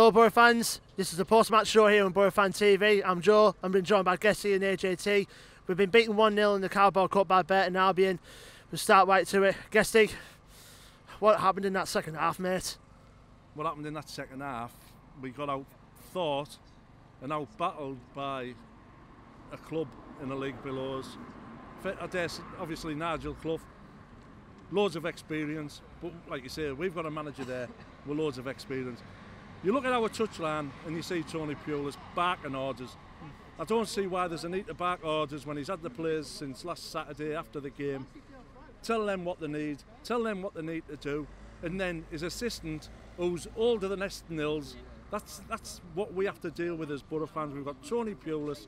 Hello Boro fans, this is the post-match show here on Boro Fan TV. I'm Joe, I'm being joined by Gessie and AJT. We've been beaten 1-0 in the Carabao Cup by Burton Albion. We'll start right to it. Gessie, what happened in that second half, mate? What happened in that second half, we got out-thought and out-battled by a club in the league below us. I dare say, obviously Nigel Clough, loads of experience, but like you say, we've got a manager there with loads of experience. You look at our touchline and you see Tony Pulis barking orders. I don't see why there's a need to bark orders when he's had the players since last Saturday after the game. Tell them what they need, tell them what they need to do, and then his assistant, who's older than Eston Hills, that's what we have to deal with as Boro fans. We've got Tony Pulis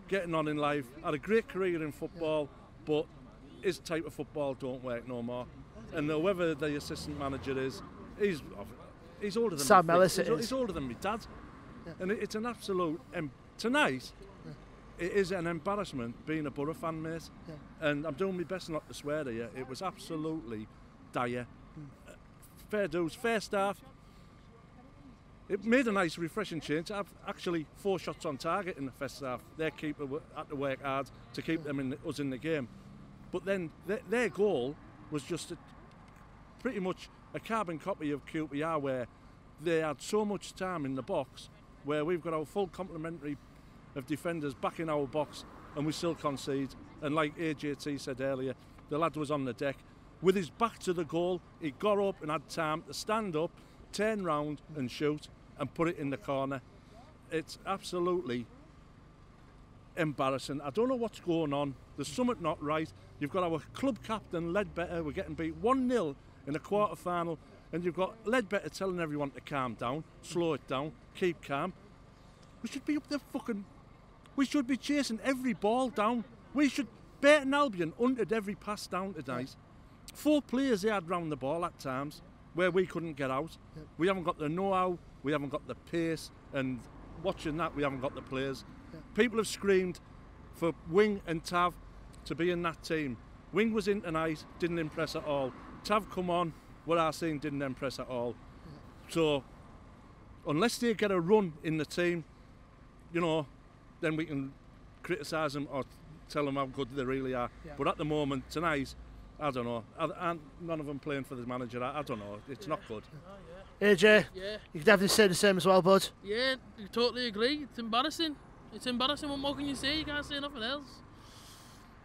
getting on in life, had a great career in football, but his type of football don't work no more. And whoever the assistant manager is, he's older than Sam me. Ellis, he's older than my dad. Yeah. And it's an absolute... tonight, it is an embarrassment being a Boro fan, mate. Yeah. And I'm doing my best not to swear to you. It was absolutely dire. Fair dues, fair staff. It made a nice, refreshing change. I've actually 4 shots on target in the first half. Their keeper had to work hard to keep them us in the game. But then their goal was just pretty much a carbon copy of QPR, where they had so much time in the box, where we've got our full complementary of defenders back in our box and we still concede. And like AJT said earlier, the lad was on the deck. With his back to the goal, he got up and had time to stand up, turn round and shoot and put it in the corner. It's absolutely embarrassing. I don't know what's going on. There's something not right. You've got our club captain, Ledbetter, we're getting beat 1-0 in a quarter-final, and you've got Ledbetter telling everyone to calm down, slow it down, keep calm. We should be up there we should be chasing every ball down. Burton Albion hunted every pass down tonight. 4 players they had round the ball at times where we couldn't get out. Yep. We haven't got the know-how, we haven't got the pace, and watching that, we haven't got the players. Yep. People have screamed for Wing and Tav to be in that team. Wing was in tonight, didn't impress at all. Tav come on, what I seen didn't impress at all. Yep. So, unless they get a run in the team, you know, then we can criticise them or tell them how good they really are. Yeah. But at the moment, tonight, I don't know. And none of them playing for the manager. I don't know. It's not good. AJ, you can definitely say the same as well, bud. Yeah, I totally agree. It's embarrassing. It's embarrassing. What more can you say? You can't say nothing else.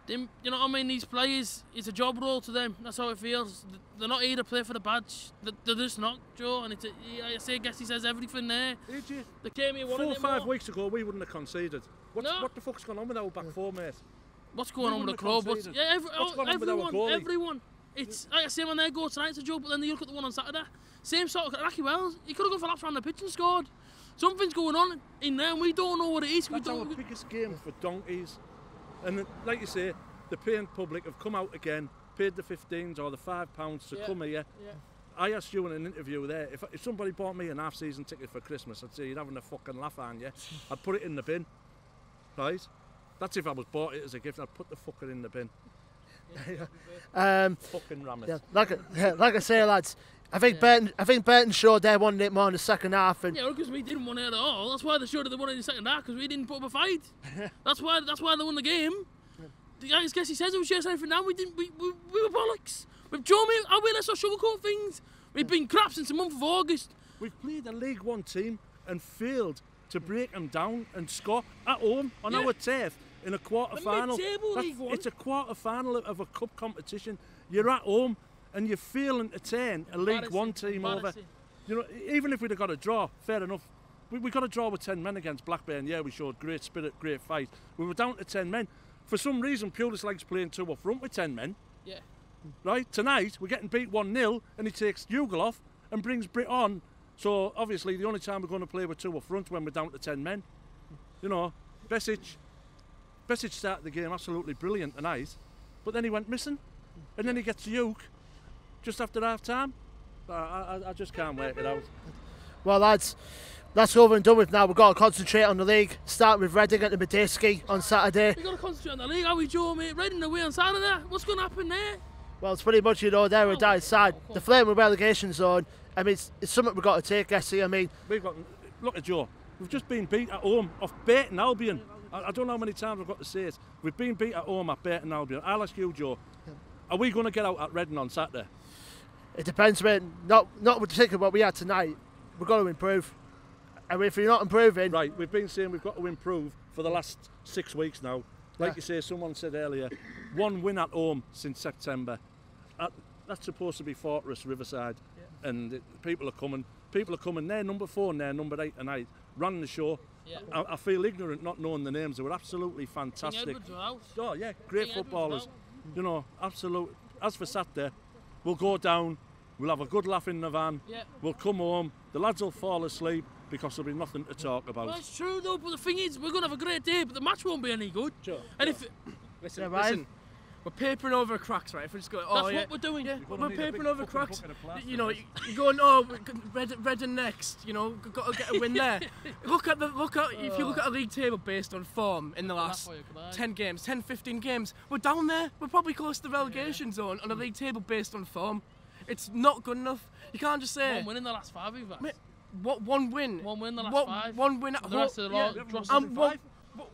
You know what I mean? These players, it's a job role to them. That's how it feels. They're not here to play for the badge. They're just not, Joe. And I guess he says everything there. AJ, they came here 4 or 5 weeks ago, we wouldn't have conceded. What the fuck's going on with our back 4, mate? What's going on with the club? Yeah, everyone. It's like I say, when they go tonight, it's a joke, but then you look at the one on Saturday. Same sort of Racky Wells. He could have gone for laps around the pitch and scored. Something's going on in there, and we don't know what it is. That's our biggest game for donkeys. And like you say, the paying public have come out again, paid the 15s or the £5 to come here. Yeah. I asked you in an interview there, if somebody bought me an half-season ticket for Christmas, I'd say, you're having a fucking laugh, aren't you? I'd put it in the bin, right? That's if I was bought it as a gift. I'd put the fucker in the bin. Fucking ram it. Yeah, like I say, lads, I think Burton showed they wanted it more in the second half. And yeah, because we didn't want it at all. That's why they showed it they wanted in the second half, because we didn't put up a fight. That's why they won the game. I guess he says it was chasing everything down. We were bollocks. With Joe, let's not sugarcoat things. We've been crap since the month of August. We've played a League One team and failed to break them down and score at home on our turf in a quarter-final. It's a quarter-final of a cup competition. You're at home and you're failing to turn a League One team over. You know, even if we'd have got a draw, fair enough. We got a draw with 10 men against Blackburn. Yeah, we showed great spirit, great fight. We were down to 10 men. For some reason, Pulis likes playing 2 up front with 10 men. Yeah. Right, tonight, we're getting beat 1-0 and he takes Hugo off and brings Britt on. So, obviously, the only time we're going to play with 2 up front when we're down to 10 men. You know, Besic started the game absolutely brilliant tonight, but then he went missing. And then he gets Hugo just after half-time. I just can't work it out. Well, lads, that's over and done with now. We've got to concentrate on the league. Start with Reading at the Medeski on Saturday. We've got to concentrate on the league, are we, Joe, mate? Reading away on Saturday. What's going to happen there? Well, it's pretty much, you know, they're a dire side. The flame with relegation zone, I mean, it's something we've got to take, Gessie. I mean, look at Joe. We've just been beat at home off Burton Albion. I don't know how many times I've got to say it. We've been beat at home at Burton Albion. I'll ask you, Joe, are we going to get out at Reading on Saturday? It depends, mate. Not particularly what we had tonight. We've got to improve. And if you're not improving... Right, we've been saying we've got to improve for the last 6 weeks now. Like you say, someone said earlier, 1 win at home since September. That's supposed to be Fortress, Riverside. Yeah. And people are coming. People are coming. They're number 4 and they're number 8 tonight. Ran the show. Yeah. I feel ignorant not knowing the names. They were absolutely fantastic. Oh, yeah, great footballers. You know, absolute. As for Saturday, we'll go down. We'll have a good laugh in the van. Yeah. We'll come home. The lads will fall asleep because there'll be nothing to talk about. Well, it's true though, but the thing is, we're going to have a great day, but the match won't be any good. Sure. And if... Listen, we're papering over cracks, right? If we just go, that's what we're doing. Yeah, we're papering over cracks. You know, you're going, oh, Reading next. You know, got to get a win there. If you look at a league table based on form in the last 10 games, 10, 15 games, we're down there. We're probably close to the relegation zone on a league table based on form. It's not good enough. You can't just say 1 win in the last 5 we've had. What 1 win? 1 win in the last 5. 1 win at home. The rest of the lot,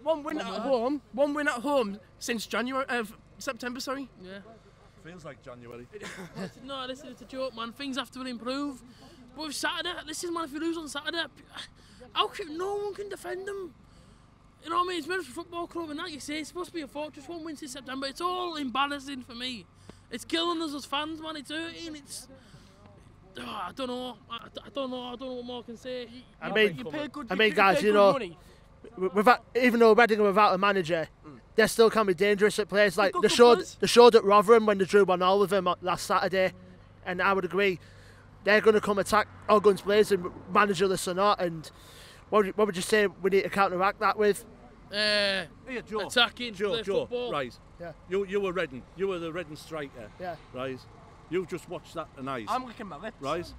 1 win at home. 1 win at home since September, sorry. Yeah. Feels like January. No, listen, it's a joke, man. Things have to improve. But with Saturday, listen, man, if you lose on Saturday, no one can defend them. You know what I mean? It's Middlesbrough Football Club, and like you say, it's supposed to be a Fortress. 1 win since September. It's all embarrassing for me. It's killing us as fans, man. It's hurting. It's... I don't know. I don't know what more I can say. I mean, guys, you know, even though Reading are without a manager, they still can be dangerous at places. Like they showed at Rotherham when they drew 1-0 with them last Saturday, and I would agree they're going to come attack all guns blazing, managerless or not. And what would you say we need to counteract that with? Here, Joe. Attacking, Joe, football. Right. Yeah. You were Reading. You were the Reading striker. Yeah. Right. You've just watched that tonight. I'm licking my lips. Right.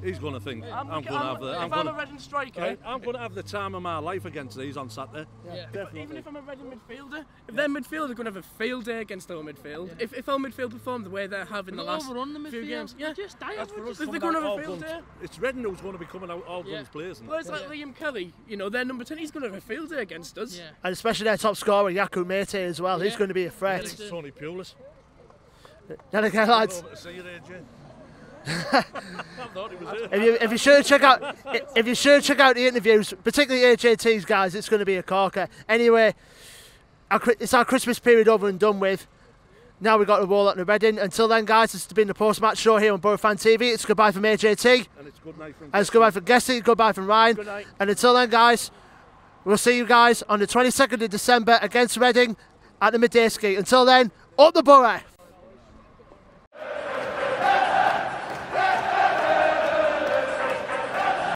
He's going to think I'm going to have the. If I'm a Reading striker, right, I'm going to have the time of my life against these on Saturday. Yeah. Even if I'm a Reading midfielder, if their midfield are going to have a field day against our midfield, if our midfield perform the way they have in the last few games, they're just tired. They're going to have a field day. It's Reading who's going to be coming out all guns blazing. Players like Liam Kelly, you know, their number 10, he's going to have a field day against us. Yeah. And especially their top scorer, Yaku Mete as well. He's going to be a threat. It's Tony Pulis. Then again, lads. if you should check out the interviews, particularly AJT's guys, it's going to be a corker. Anyway, it's our Christmas period over and done with. Now we've got to roll out to Reading. Until then, guys, this has been the post-match show here on Boro Fan TV. It's goodbye from AJT. And it's good night from and it's goodbye from Gessie. Goodbye from Ryan. Good night. And until then, guys, we'll see you guys on the 22nd of December against Reading at the midday ski. Until then, up the Boro.